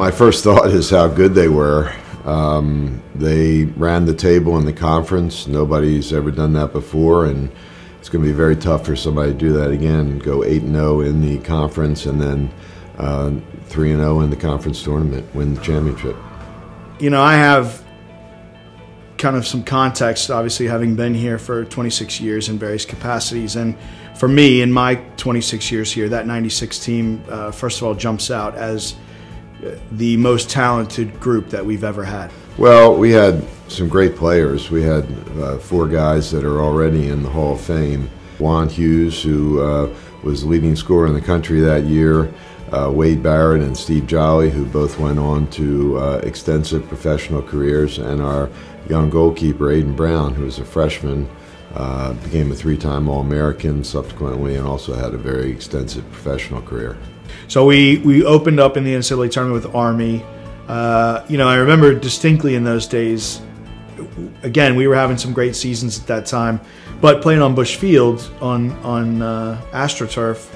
My first thought is how good they were. They ran the table in the conference. Nobody's ever done that before, and it's going to be very tough for somebody to do that again. Go 8-0 in the conference, and then 3-0 in the conference tournament, win the championship. You know, I have kind of some context, obviously having been here for 26 years in various capacities, and for me, in my 26 years here, that 96 team, first of all, jumps out as the most talented group that we've ever had. Well, we had some great players. We had 4 guys that are already in the Hall of Fame. Juan Hughes, who was the leading scorer in the country that year, Wade Barrett and Steve Jolly, who both went on to extensive professional careers, and our young goalkeeper, Aiden Brown, who was a freshman, became a 3-time All-American subsequently, and also had a very extensive professional career. So we opened up in the NCAA tournament with Army. You know, I remember distinctly in those days, again, we were having some great seasons at that time, but playing on Busch Field on AstroTurf,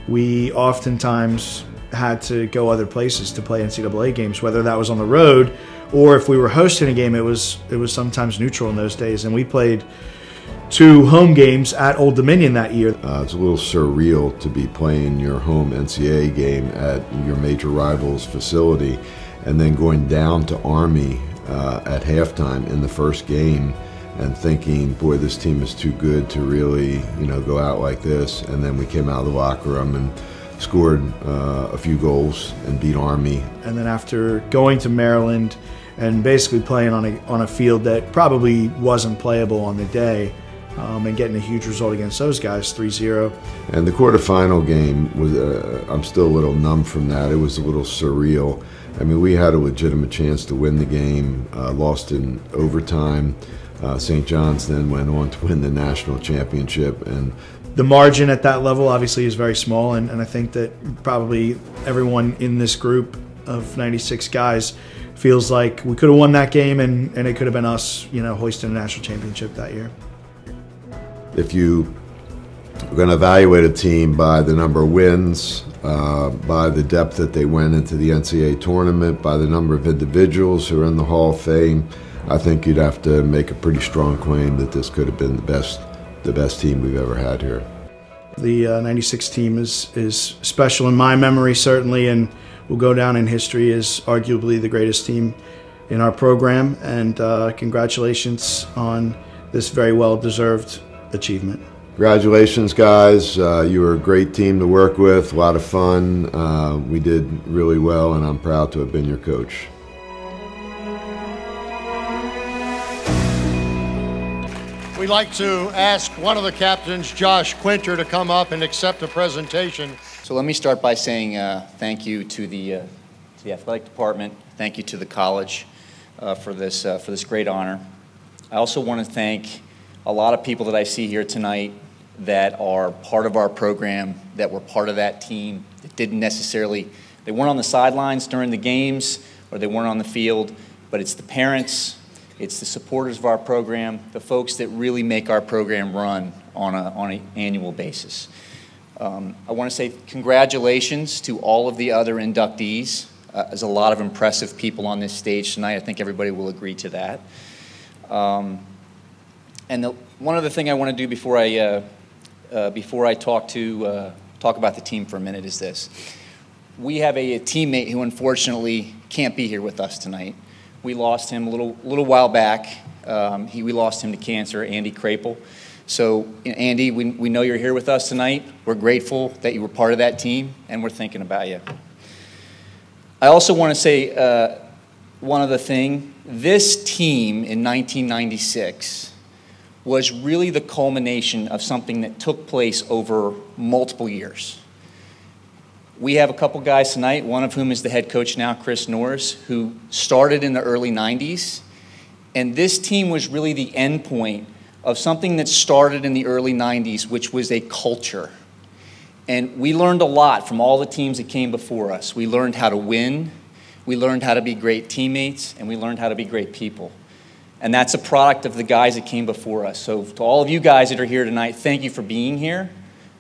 we oftentimes had to go other places to play NCAA games, whether that was on the road or if we were hosting a game, it was sometimes neutral in those days. And we played 2 home games at Old Dominion that year. It's a little surreal to be playing your home NCAA game at your major rival's facility and then going down to Army at halftime in the first game and thinking, boy, this team is too good to really, you know, go out like this. And then we came out of the locker room and scored a few goals and beat Army. And then after going to Maryland and basically playing on a field that probably wasn't playable on the day, and getting a huge result against those guys, 3-0. And the quarterfinal game was, I'm still a little numb from that. It was a little surreal. I mean, we had a legitimate chance to win the game, lost in overtime. St. John's then went on to win the national championship. And the margin at that level obviously is very small, and I think that probably everyone in this group of 96 guys feels like we could have won that game, and it could have been us, you know, hoisting a national championship that year. If you are going to evaluate a team by the number of wins, by the depth that they went into the NCAA tournament, by the number of individuals who are in the Hall of Fame, I think you'd have to make a pretty strong claim that this could have been the best team we've ever had here. The 96 team is special in my memory, certainly, and will go down in history as arguably the greatest team in our program. And congratulations on this very well-deserved achievement. Congratulations, guys. You were a great team to work with, a lot of fun. We did really well, and I'm proud to have been your coach. We'd like to ask one of the captains, Josh Quinter, to come up and accept the presentation. So let me start by saying thank you to the athletic department. Thank you to the college for this great honor. I also want to thank a lot of people that I see here tonight that are part of our program, that were part of that team, that didn't necessarily, they weren't on the sidelines during the games or they weren't on the field, but it's the parents, it's the supporters of our program, the folks that really make our program run on an annual basis. I want to say congratulations to all of the other inductees. There's a lot of impressive people on this stage tonight. I think everybody will agree to that. And one other thing I want to do before I talk about the team for a minute is this. We have a teammate who unfortunately can't be here with us tonight. We lost him a little while back. We lost him to cancer, Andy Krapel. So, Andy, we know you're here with us tonight. We're grateful that you were part of that team, and we're thinking about you. I also want to say one other thing. This team in 1996 was really the culmination of something that took place over multiple years. We have a couple guys tonight, one of whom is the head coach now, Chris Norris, who started in the early 90s. And this team was really the end point of something that started in the early 90s, which was a culture. And we learned a lot from all the teams that came before us. We learned how to win, we learned how to be great teammates, and we learned how to be great people. And that's a product of the guys that came before us. So to all of you guys that are here tonight, thank you for being here,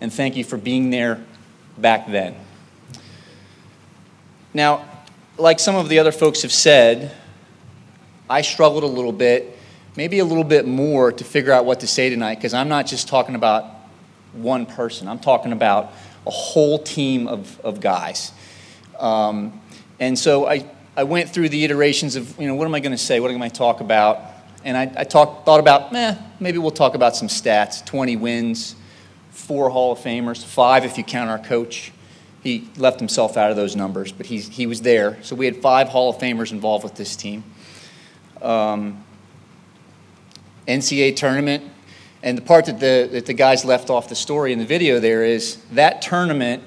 and thank you for being there back then. Now, like some of the other folks have said, I struggled a little bit, maybe a little bit more, to figure out what to say tonight, because I'm not just talking about one person. I'm talking about a whole team of guys. And so I went through the iterations of, what am I going to say? What am I going to talk about? And I thought about, maybe we'll talk about some stats. 20 wins, 4 Hall of Famers, 5 if you count our coach. He left himself out of those numbers, but he was there. So we had 5 Hall of Famers involved with this team. NCAA tournament. And the part that the guys left off the story in the video there is that tournament,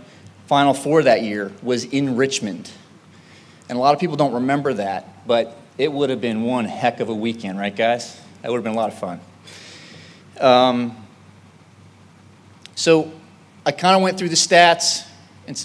Final Four that year, was in Richmond. And a lot of people don't remember that, but it would have been one heck of a weekend, right, guys? That would have been a lot of fun. So I kind of went through the stats, and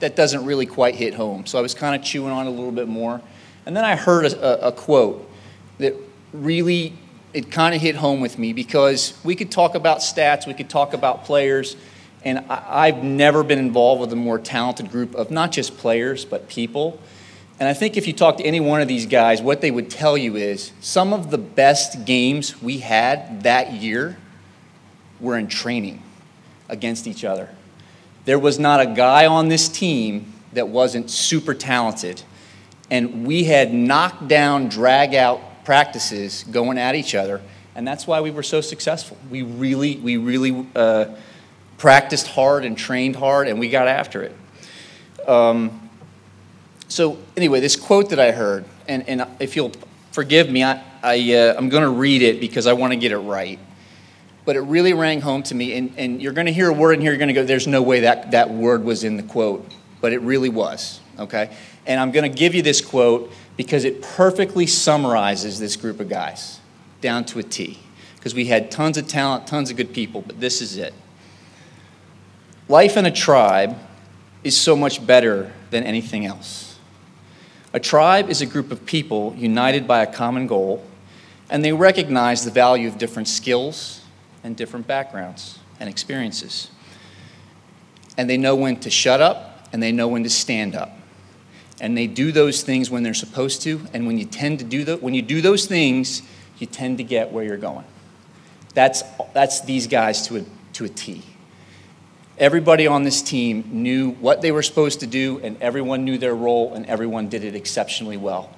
that doesn't really quite hit home. So I was kind of chewing on it a little bit more. And then I heard a quote that really, it kind of hit home with me, because we could talk about stats, we could talk about players, and I've never been involved with a more talented group of not just players, but people. And I think if you talk to any one of these guys, what they would tell you is some of the best games we had that year were in training against each other. There was not a guy on this team that wasn't super talented. And we had knockdown, drag-out practices going at each other, and that's why we were so successful. We really practiced hard and trained hard, and we got after it. So anyway, this quote that I heard, and if you'll forgive me, I'm going to read it because I want to get it right. But it really rang home to me, and you're going to hear a word in here, you're going to go, there's no way that word was in the quote, but it really was, okay? And I'm going to give you this quote because it perfectly summarizes this group of guys down to a T. Because we had tons of talent, tons of good people, but this is it. Life in a tribe is so much better than anything else. A tribe is a group of people united by a common goal, and they recognize the value of different skills and different backgrounds and experiences. And they know when to shut up, and they know when to stand up. And they do those things when they're supposed to, and when you do those things, you tend to get where you're going. That's these guys to a T. Everybody on this team knew what they were supposed to do, and everyone knew their role, and everyone did it exceptionally well.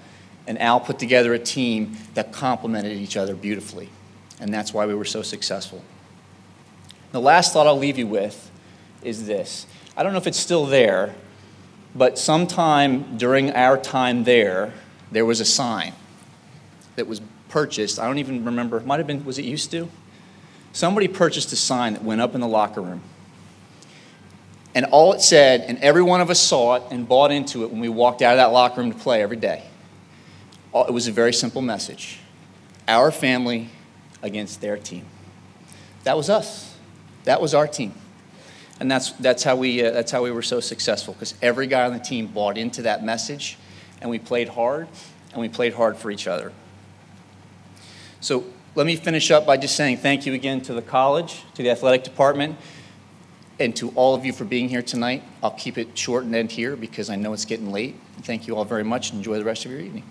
And Al put together a team that complemented each other beautifully, and that's why we were so successful. The last thought I'll leave you with is this. I don't know if it's still there, but sometime during our time there was a sign that was purchased. I don't even remember. It might have been, was it used to? Somebody purchased a sign that went up in the locker room. And all it said, and every one of us saw it and bought into it when we walked out of that locker room to play every day. It was a very simple message. Our family against their team. That was us. That was our team. And that's how we were so successful, because every guy on the team bought into that message, and we played hard, and we played hard for each other. So let me finish up by just saying thank you again to the college, to the athletic department, and to all of you for being here tonight. I'll keep it short and end here because I know it's getting late. Thank you all very much, and enjoy the rest of your evening.